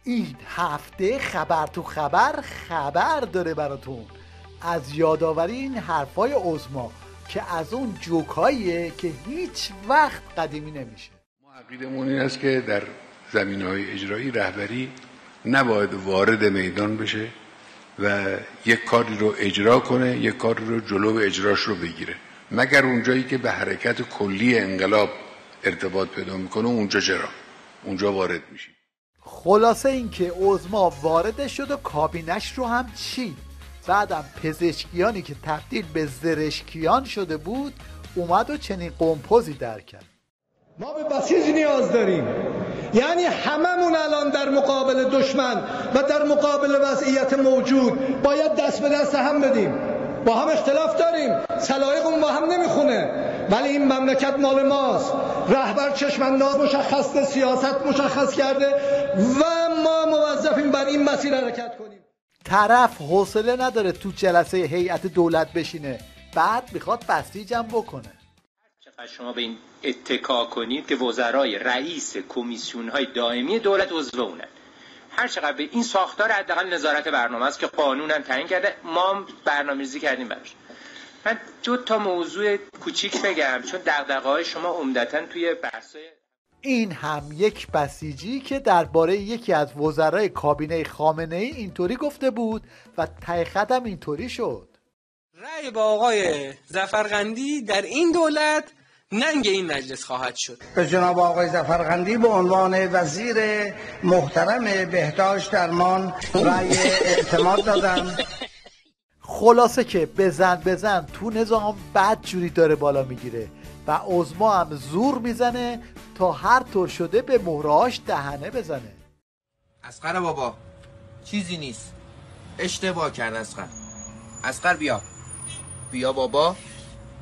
این هفته خبر تو خبر داره براتون از یادآوری این حرفای عظما که از اون جوکاییه که هیچ وقت قدیمی نمیشه. ما عقیدمون این است که در زمینه‌های اجرایی رهبری نباید وارد میدان بشه و یک کاری رو اجرا کنه، یک کاری رو جلو اجراش رو بگیره، مگر اونجایی که به حرکت کلی انقلاب ارتباط پیدا میکنه اونجا وارد میشیم. خلاصه این که عظما وارد شد و کابینش رو هم چید. بعدم پزشکیانی که تبدیل به زرشکیان شده بود اومد و چنین قمپوزی در کرد. ما به بسیج نیاز داریم، یعنی هممون الان در مقابل دشمن و در مقابل وضعیت موجود باید دست به دست هم بدیم. با هم اختلاف داریم، سلایقمون با هم نمیخونه، ولی این مملکت مال ماست. رهبر چشم‌انداز مشخص، سیاست مشخص کرده و ما موظفیم بر این مسیر حرکت کنیم. طرف حوصله نداره تو جلسه هیئت دولت بشینه، بعد میخواد بسیجم بکنه. چقدر شما به این اتکا کنید که وزرای رئیس کمیسیون‌های دائمی دولت عضو اونن، هر چقدر به این ساختار حداقل نظارت برنامه است که قانون هم تعیین کرده، ما هم برنامه‌ریزی کردیم براش. من 2 تا موضوع کوچیک بگم چون دغدغه‌های شما عمدتاً توی بحث‌های این هم یک بسیجی که درباره یکی از وزرای کابینه خامنه‌ای اینطوری گفته بود و ته خطم اینطوری شد. رأی با آقای ظفرقندی در این دولت ننگ این مجلس خواهد شد. به جناب آقای ظفرقندی به عنوان وزیر محترم بهداشت درمان رأی اعتماد دادم. خلاصه که بزن تو نظام بد جوری داره بالا میگیره و عظما هم زور میزنه تا هر طور شده به مهرهاش دهنه بزنه. اصغر بابا چیزی نیست، اشتباه کرد اصغر بیا بابا،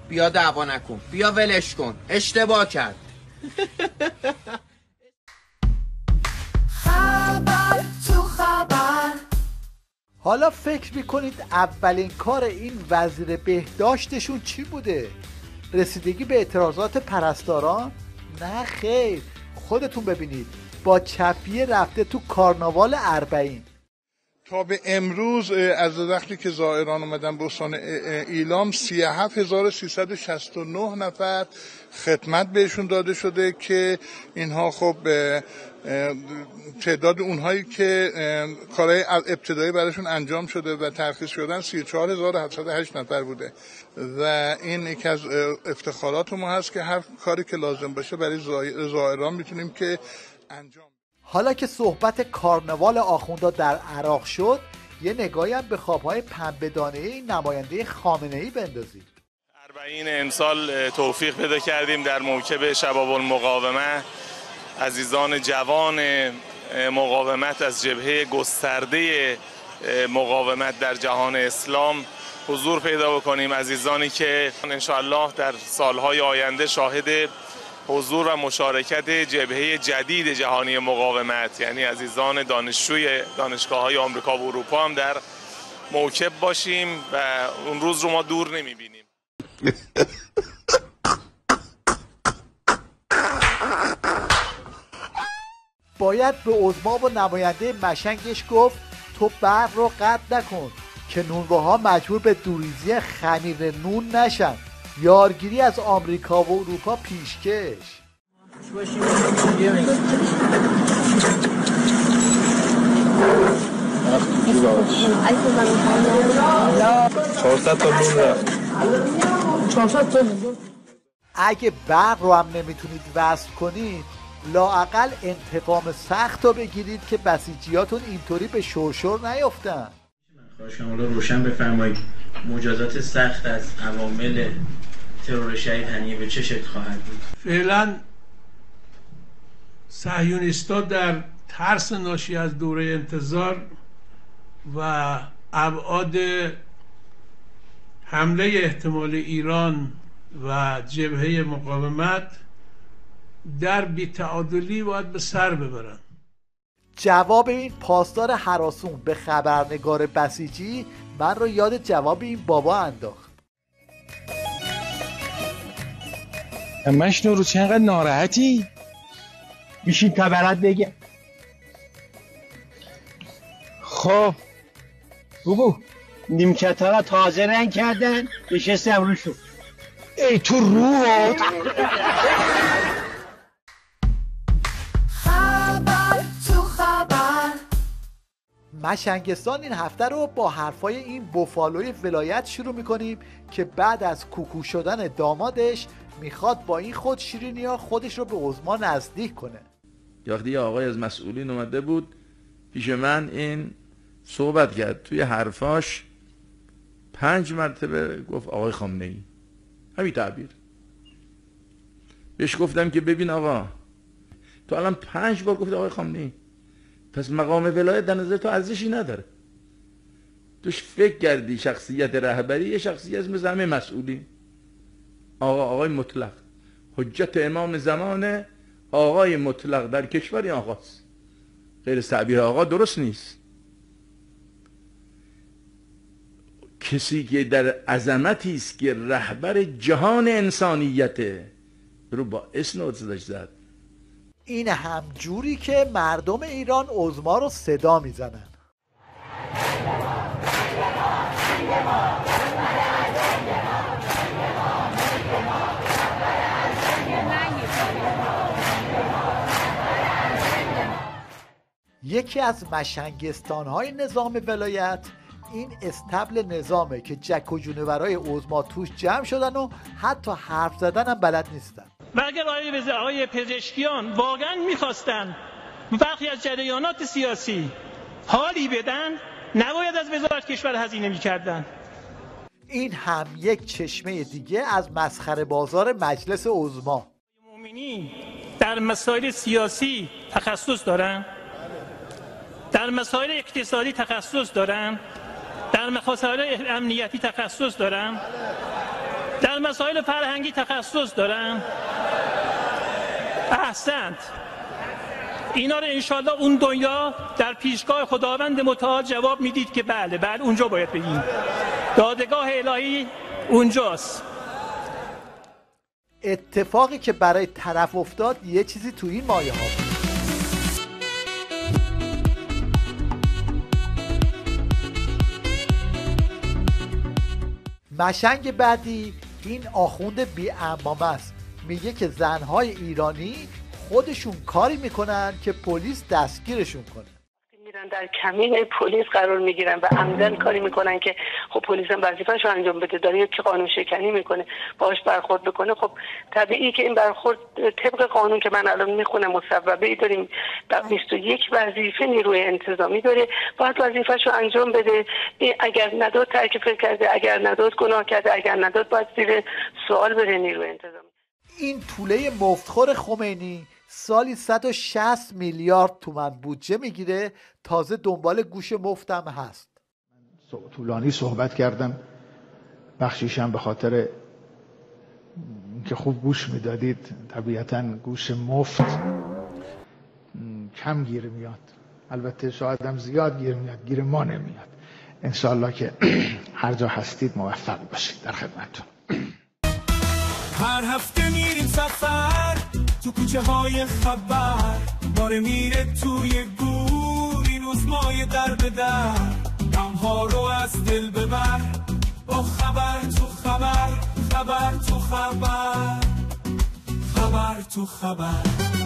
بیا دعوا نکن، بیا ولش کن، اشتباه کرد. خبر تو خبر. حالا فکر میکنید اولین کار این وزیر بهداشتشون چی بوده؟ رسیدگی به اعتراضات پرستاران؟ نه خیر، خودتون ببینید با چپیه رفته تو کارناوال اربعین. تا به امروز از وقتی که زائران اومدن به استان ایلام 37369 نفر خدمت بهشون داده شده که اینها خب تعداد اونهایی که کارهای ابتدایی براشون انجام شده و ترخیص شدن 34708 نفر بوده و این یکی از افتخارات ما هست که هر کاری که لازم باشه برای زائران میتونیم که انجام. حالا که صحبت کارناوال آخوندا در عراق شد، یه نگاهی هم به خوابهای پنبه‌دانه‌ای این نماینده خامنه‌ای بندازید. 40 امسال توفیق پیدا کردیم در موکب شباب المقاومه عزیزان جوان مقاومت از جبهه گسترده مقاومت در جهان اسلام حضور پیدا بکنیم، عزیزانی که انشاءالله در سالهای آینده شاهد حضور و مشارکت جبهه جدید جهانی مقاومت، یعنی عزیزان دانشجوی دانشگاه‌های آمریکا و اروپا هم در موکب باشیم و اون روز رو ما دور نمی‌بینیم. باید به عظما و نماینده مشنگش گفت تو برق رو قطع نکن که نونواها مجبور به دوریزی خمیر نون نشن. یارگیری از آمریکا و اروپا پیشکش. اگه برق رو هم نمیتونید وصل کنید، لااقل انتقام سخت رو بگیرید که بسیجیاتون اینطوری به شرشر نیفتن. خواهش کنم روشن بفرمایید مجازات سخت از عوامل ترور شهید هنیه به چه شکل خواهد بود؟ فعلا صهیونیست‌ها در ترس ناشی از دوره انتظار و ابعاد حمله احتمال ایران و جبهه مقاومت در بی‌تعادلی باید به سر ببرن. جواب این پاسدار هراسون به خبرنگار بسیجی من رو یاد جواب این بابا انداخت. مشنو رو چقدر ناراحتی؟ میشین تا برات بگم. خب بگو. نیمکت‌ها را تازه رنگ کردن، نشستم روشون. ای تو روحت. مشنگستان این هفته رو با حرفای این بوفالوی ولایت شروع میکنیم که بعد از کوکو شدن دامادش میخواد با این خود شیرینی‌ها خودش رو به عظما نزدیک کنه. وقتی آقای از مسئولین اومده بود پیش من، این صحبت کرد، توی حرفاش 5 مرتبه گفت آقای خامنه‌ای، همین تعبیر. بهش گفتم که ببین آقا، تو الان 5 بار گفت آقای خامنه‌ای، پس مقام ولایت در نظر تو ارزشی نداره. توش فکر کردی شخصیت رهبری یه شخصیت مثل همه مسئولین. آقای مطلق، حجت امام زمان، آقای مطلق در کشور آقاست. غیر از تعبیر آقا درست نیست. کسی که در عظمتی است که رهبر جهان انسانیته رو با اسم صداش زد. این هم جوری که مردم ایران عظما رو صدا میزنن. یکی از مشنگستان‌های نظام ولایت این استبل نظامه که جک و جونورای عظما توش جمع شدن و حتی حرف زدن هم بلد نیستن. و اگر آقای پزشکیان واقعا میخواستن برخی از جریانات سیاسی حالی بدن، نباید از وزارت کشور هزینه میکردن. این هم یک چشمه دیگه از مسخره بازار مجلس عظما. مومنی در مسائل سیاسی تخصص دارن، در مسائل اقتصادی تخصص دارن، در مسائل امنیتی تخصص دارن، در مسائل فرهنگی تخصص دارن. احسنت. اینا رو انشالله اون دنیا در پیشگاه خداوند متعال جواب میدید که بله اونجا باید بگیم. دادگاه الهی اونجاست. اتفاقی که برای طرف افتاد یه چیزی تو این مایه ها بود. مشنگ بعدی این آخوند بی عمامه است. میگه که زنهای ایرانی خودشون کاری میکنن که پلیس دستگیرشون کنه. میرن در کمین پلیس قرار میگیرن و عمدن کاری میکنن که خب پلیس هم وظیفه‌شو انجام بده. داره که قانون شکنی میکنه باهاش برخورد بکنه. خب طبیعی که این برخورد طبق قانون که من الان میخونم مصوبه‌ای داریم 21 وظیفه نیروی انتظامی داره، باید وظیفه‌شو انجام بده. اگر نداد ترک فکر کرده، اگر نداد گناه کرده، اگر نداد باید زیر سوال بره نیروی انتظامی. این توله مفتخور خمینی سالی 160 میلیارد تومان بودجه میگیره، تازه دنبال گوش مفتم هست. طولانی صحبت کردم، بخشیشم به خاطر که خوب گوش میدادید. طبیعتاً گوش مفت کم گیر میاد، البته شاید هم زیاد گیر میاد، گیر ما نمیاد. انشالله که هر جا هستید موفق باشید. در خدمتتون. هر هفته میریم سفر تو کوچه های خبر، داره میره توی گور این عظمای در به در. غمها رو از دل ببر با خبر تو خبر، خبر تو خبر، خبر تو خبر.